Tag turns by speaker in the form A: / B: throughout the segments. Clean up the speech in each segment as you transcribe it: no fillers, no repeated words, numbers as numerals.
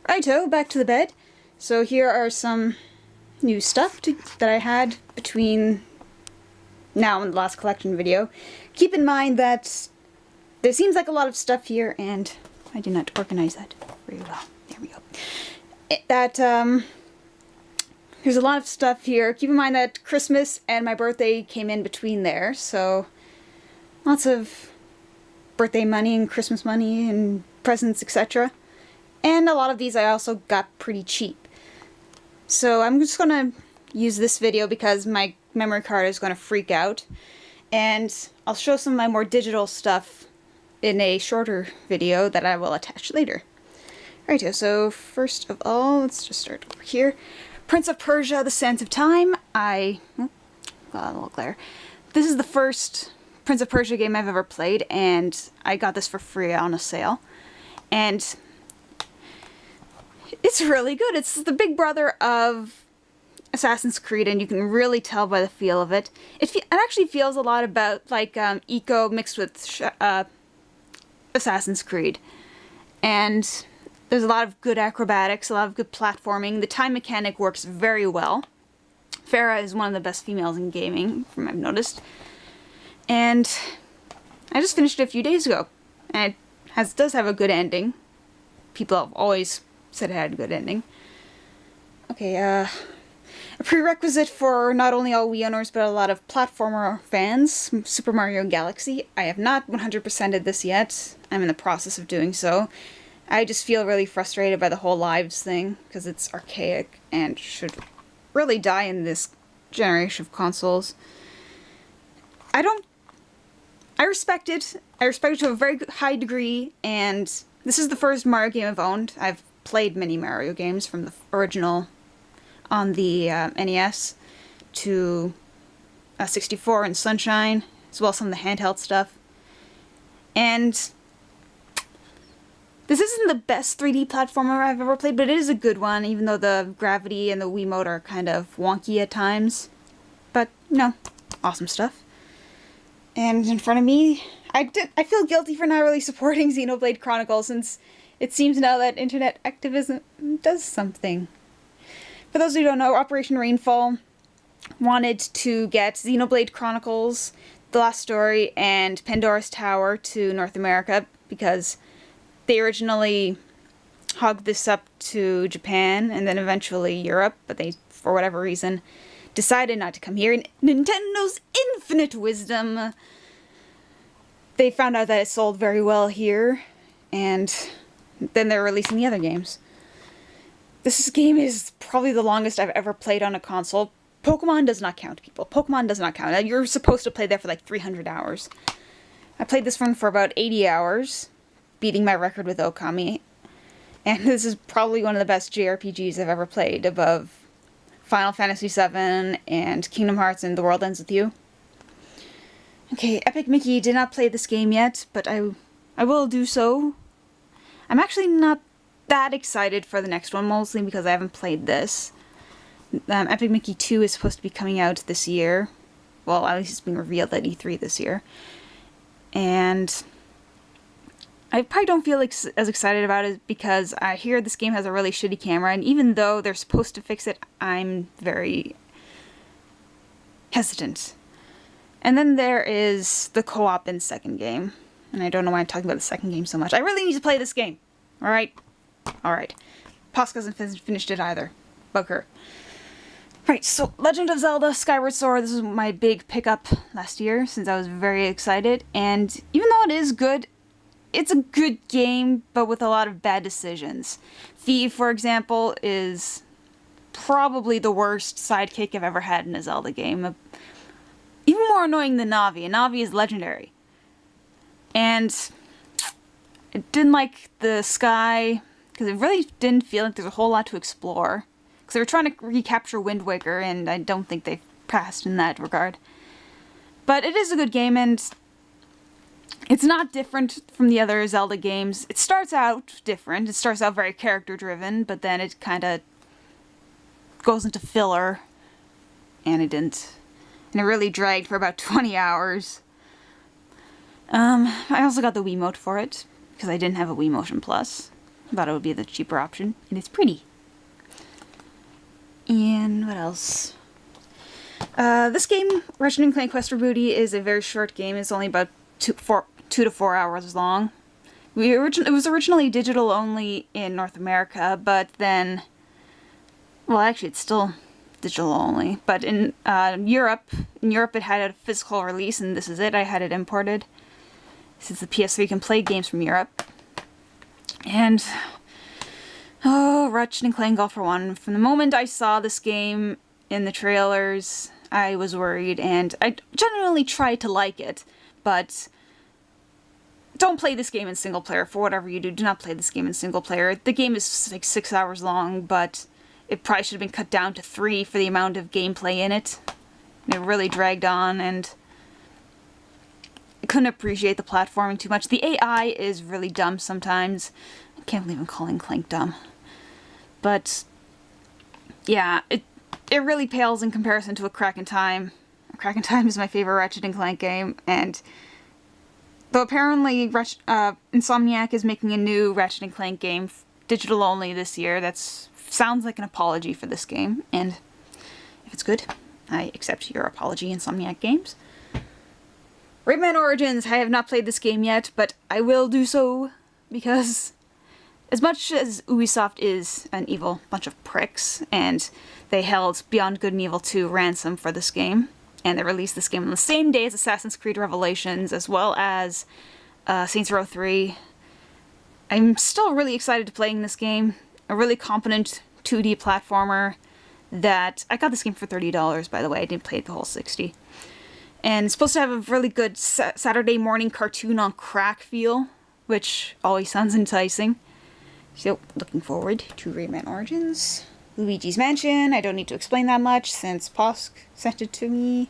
A: Righto, back to the bed. So here are some new stuff that I had between now and the last collection video. Keep in mind that there seems like a lot of stuff here, and I did not organize that very well. There we go. There's a lot of stuff here. Keep in mind that Christmas and my birthday came in between there, so lots of birthday money and Christmas money and presents, etc. And a lot of these I also got pretty cheap. So I'm just gonna use this video because my memory card is gonna freak out. And I'll show some of my more digital stuff in a shorter video that I will attach later. Alright, so first of all, let's just start over here. Prince of Persia: The Sands of Time. A little glare. This is the first Prince of Persia game I've ever played, and I got this for free on a sale. And it's really good. It's the big brother of Assassin's Creed, and you can really tell by the feel of it. It actually feels a lot about like Eco mixed with Assassin's Creed. And there's a lot of good acrobatics, a lot of good platforming. The time mechanic works very well. Farah is one of the best females in gaming, from what I've noticed. And I just finished it a few days ago. And it does have a good ending. People have always said it had a good ending. Okay, a prerequisite for not only all Wii owners, but a lot of platformer fans, Super Mario Galaxy. I have not 100%ed this yet. I'm in the process of doing so. I just feel really frustrated by the whole lives thing, because it's archaic and should really die in this generation of consoles. I respect it. I respect it to a very high degree, and this is the first Mario game I've owned. I've played many Mario games from the original on the NES to 64 and Sunshine, as well as some of the handheld stuff. And this isn't the best 3D platformer I've ever played, but it is a good one, even though the gravity and the Wiimote are kind of wonky at times. But, no, awesome stuff. And in front of me, I feel guilty for not really supporting Xenoblade Chronicles, since it seems now that internet activism does something. For those who don't know, Operation Rainfall wanted to get Xenoblade Chronicles, The Last Story, and Pandora's Tower to North America, because they originally hogged this up to Japan and then eventually Europe, but they, for whatever reason, decided not to come here. In Nintendo's infinite wisdom, they found out that it sold very well here, and then they're releasing the other games. This game is probably the longest I've ever played on a console. Pokemon does not count, people. Pokemon does not count. You're supposed to play that for like 300 hours. I played this one for about 80 hours, beating my record with Okami. And this is probably one of the best JRPGs I've ever played, above Final Fantasy VII and Kingdom Hearts and The World Ends With You. Okay, Epic Mickey did not play this game yet, but I will do so. I'm actually not that excited for the next one, mostly because I haven't played this. Epic Mickey 2 is supposed to be coming out this year. Well, at least it's being revealed at E3 this year. And I probably don't feel as excited about it because I hear this game has a really shitty camera, and even though they're supposed to fix it, I'm very hesitant. And then there is the co-op in the second game. And I don't know why I'm talking about the second game so much. I really need to play this game. Alright? Alright. Posca hasn't finished it either. Bug her. Right, so Legend of Zelda Skyward Sword, this was my big pickup last year, since I was very excited. And even though it is good, it's a good game, but with a lot of bad decisions. Fi, for example, is probably the worst sidekick I've ever had in a Zelda game. Even more annoying than Navi, and Navi is legendary. And I didn't like the sky, because it really didn't feel like there's a whole lot to explore. Because they were trying to recapture Wind Waker, and I don't think they've passed in that regard. But it is a good game, and it's not different from the other Zelda games. It starts out different. It starts out very character-driven, but then it kind of goes into filler, and it didn't. And it really dragged for about 20 hours. I also got the Wiimote for it, because I didn't have a Wii Motion Plus. I thought it would be the cheaper option, and it's pretty. And what else? This game, Ratchet & Clank Quest for Booty, is a very short game. It's only about 2 to 4 hours long. It was originally digital only in North America, but then... Well, actually, it's still digital only. But in Europe it had a physical release, and this is it. I had it imported. Since the PS3 can play games from Europe. And... Oh, Ratchet & Clank All for One. From the moment I saw this game in the trailers, I was worried, and I genuinely tried to like it, but don't play this game in single player. For whatever you do, do not play this game in single player. The game is like 6 hours long, but it probably should have been cut down to 3 for the amount of gameplay in it. It really dragged on, and I couldn't appreciate the platforming too much. The AI is really dumb sometimes. I can't believe I'm calling Clank dumb. But yeah, it really pales in comparison to A Crack in Time. A Crack in Time is my favorite Ratchet & Clank game, and though apparently Insomniac is making a new Ratchet & Clank game, digital only this year, that sounds like an apology for this game, and if it's good, I accept your apology, Insomniac Games. Rayman Origins, I have not played this game yet, but I will do so, because as much as Ubisoft is an evil bunch of pricks, and they held Beyond Good and Evil 2 ransom for this game, and they released this game on the same day as Assassin's Creed Revelations, as well as Saints Row 3, I'm still really excited to playing this game. A really competent 2D platformer that... I got this game for $30, by the way. I didn't play it the whole $60. And it's supposed to have a really good Saturday morning cartoon on crack feel, which always sounds enticing. So, looking forward to Rayman Origins. Luigi's Mansion, I don't need to explain that much since Posk sent it to me.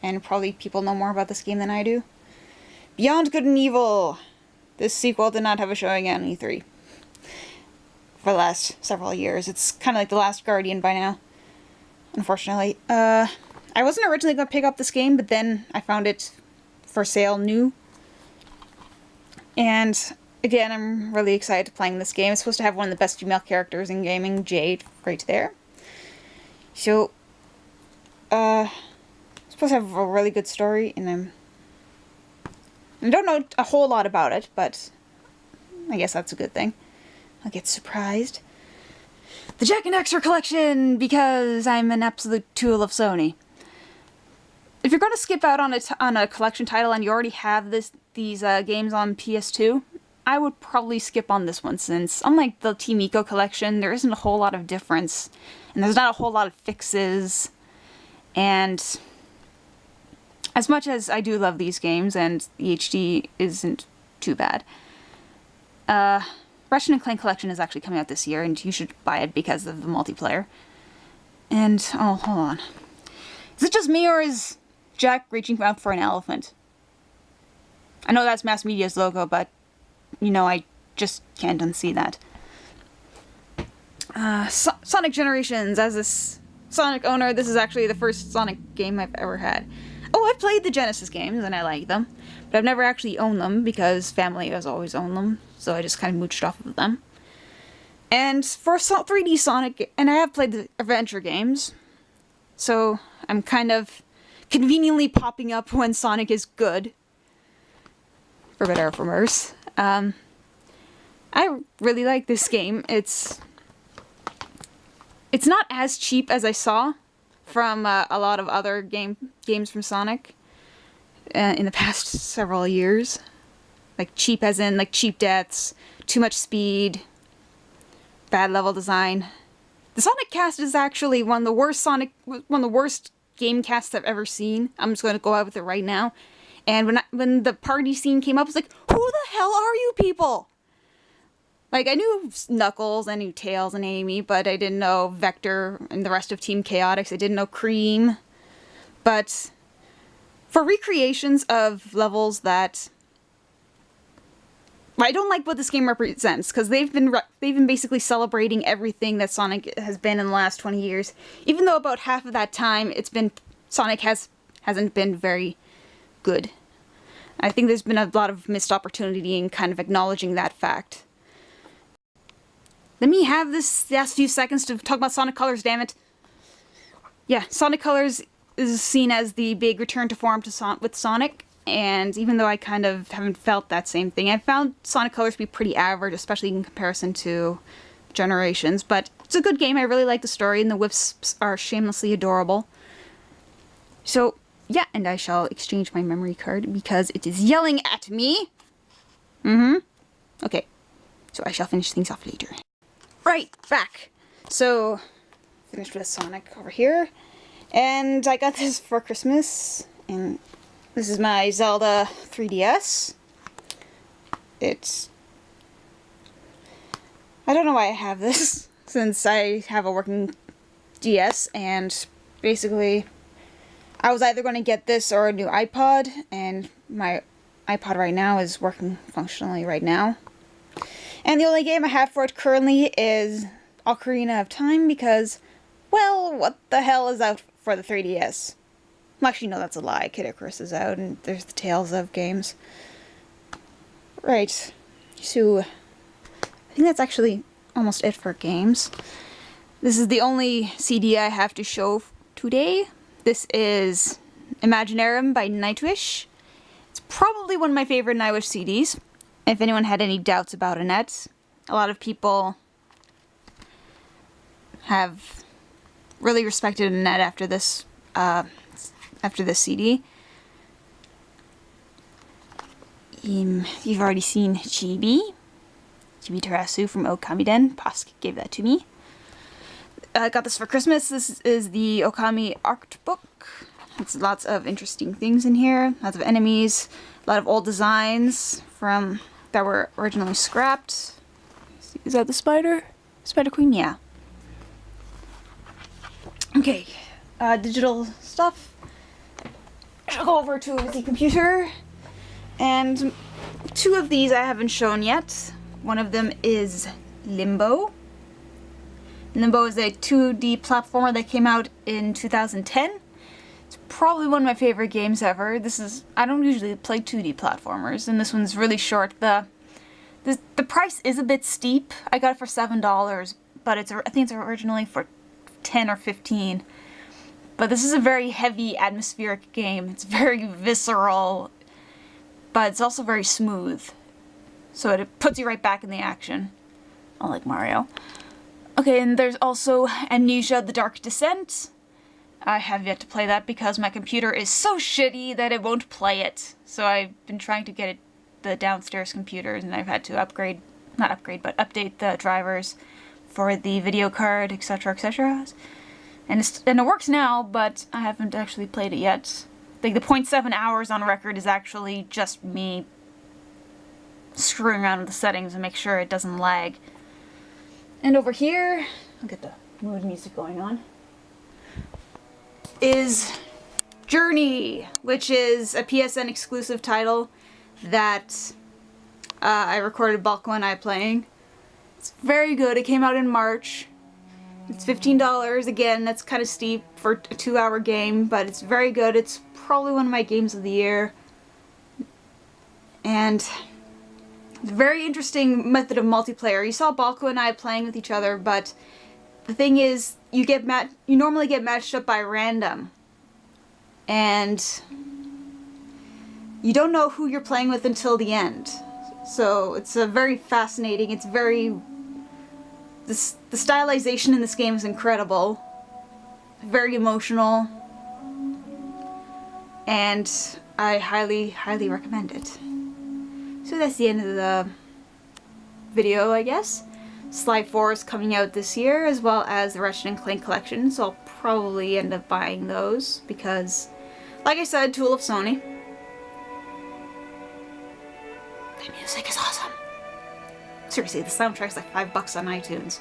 A: And probably people know more about this game than I do. Beyond Good and Evil. This sequel did not have a showing at E3 for the last several years. It's kind of like The Last Guardian by now, unfortunately. I wasn't originally going to pick up this game, but then I found it for sale new. And again, I'm really excited to playing this game. It's supposed to have one of the best female characters in gaming, Jade, right there. So, it's supposed to have a really good story, and I don't know a whole lot about it, but I guess that's a good thing. I'll get surprised. The Jak and Daxter collection, because I'm an absolute tool of Sony. If you're going to skip out on a collection title and you already have these games on PS2, I would probably skip on this one, since unlike the Team Eco collection, there isn't a whole lot of difference, and there's not a whole lot of fixes, and as much as I do love these games, and the HD isn't too bad, Ratchet & Clank Collection is actually coming out this year, and you should buy it because of the multiplayer. And, oh, hold on. Is it just me, or is Jack reaching out for an elephant? I know that's Mass Media's logo, but, you know, I just can't unsee that. Sonic Generations. As a Sonic owner, this is actually the first Sonic game I've ever had. Oh, I've played the Genesis games, and I like them. But I've never actually owned them, because family has always owned them, so I just kind of mooched off of them. And for 3D Sonic, and I have played the adventure games, so I'm kind of conveniently popping up when Sonic is good. For better or for worse. I really like this game. It's not as cheap as I saw from a lot of other games from Sonic in the past several years. Like cheap as in like cheap deaths, too much speed, bad level design. The Sonic cast is actually one of the worst game casts I've ever seen. I'm just going to go out with it right now. And when the party scene came up, I was like, who the hell are you people? Like, I knew Knuckles, I knew Tails and Amy, but I didn't know Vector and the rest of Team Chaotix. I didn't know Cream. But for recreations of levels that... I don't like what this game represents, because they've been basically celebrating everything that Sonic has been in the last 20 years. Even though about half of that time, Sonic hasn't been very good. I think there's been a lot of missed opportunity in kind of acknowledging that fact. let me have this last few seconds to talk about Sonic Colors, damn it. Yeah, Sonic Colors is seen as the big return to form with Sonic, and even though I kind of haven't felt that same thing, I found Sonic Colors to be pretty average, especially in comparison to Generations, but it's a good game. I really like the story, and the Wisps are shamelessly adorable. So, yeah, and I shall exchange my memory card because it is yelling at me. Okay, so I shall finish things off later. Right, back. So, finished with Sonic over here. And I got this for Christmas, and this is my Zelda 3DS. I don't know why I have this, since I have a working DS, and basically I was either going to get this or a new iPod, and my iPod right now is working functionally right now. And the only game I have for it currently is Ocarina of Time, because, well, what the hell is out for the 3DS? Well, actually, no, that's a lie. Kid Icarus is out, and there's the Tales of games. Right. So, I think that's actually almost it for games. This is the only CD I have to show today. This is Imaginarium by Nightwish. It's probably one of my favorite Nightwish CDs. If anyone had any doubts about Annette, a lot of people have really respected Annette after this CD. You've already seen Chibi Tarasu from Okamiden. Posk gave that to me. I got this for Christmas. This is the Okami art book. It's lots of interesting things in here. Lots of enemies. A lot of old designs that were originally scrapped. Is that the spider? Spider Queen? Yeah. Okay. Digital stuff. I'll go over to the computer. And two of these I haven't shown yet. One of them is Limbo. Limbo is a 2D platformer that came out in 2010. It's probably one of my favorite games ever. I don't usually play 2D platformers, and this one's really short. The price is a bit steep. I got it for $7, but I think it's originally for 10 or 15. But this is a very heavy, atmospheric game. It's very visceral, but it's also very smooth. So it puts you right back in the action. Unlike Mario. Okay, and there's also Amnesia: The Dark Descent. I have yet to play that because my computer is so shitty that it won't play it. So I've been trying to get the downstairs computers, and I've had to update the drivers for the video card, etc., etc. And it works now, but I haven't actually played it yet. Like, the 0.7 hours on record is actually just me screwing around with the settings and make sure it doesn't lag. And over here, I'll get the mood music going on, is Journey, which is a PSN exclusive title that I recorded Balko and I playing. It's very good. It came out in March. It's $15. Again, that's kind of steep for a 2-hour game, but it's very good. It's probably one of my games of the year. And it's a very interesting method of multiplayer. You saw Balko and I playing with each other, but the thing is, you normally get matched up by random. And you don't know who you're playing with until the end. So it's a very fascinating, the stylization in this game is incredible. Very emotional. And I highly, highly recommend it. So that's the end of the video, I guess. Sly 4 is coming out this year, as well as the Ratchet & Clank collection, so I'll probably end up buying those, because, like I said, tool of Sony. The music is awesome. Seriously, the soundtrack's like $5 on iTunes.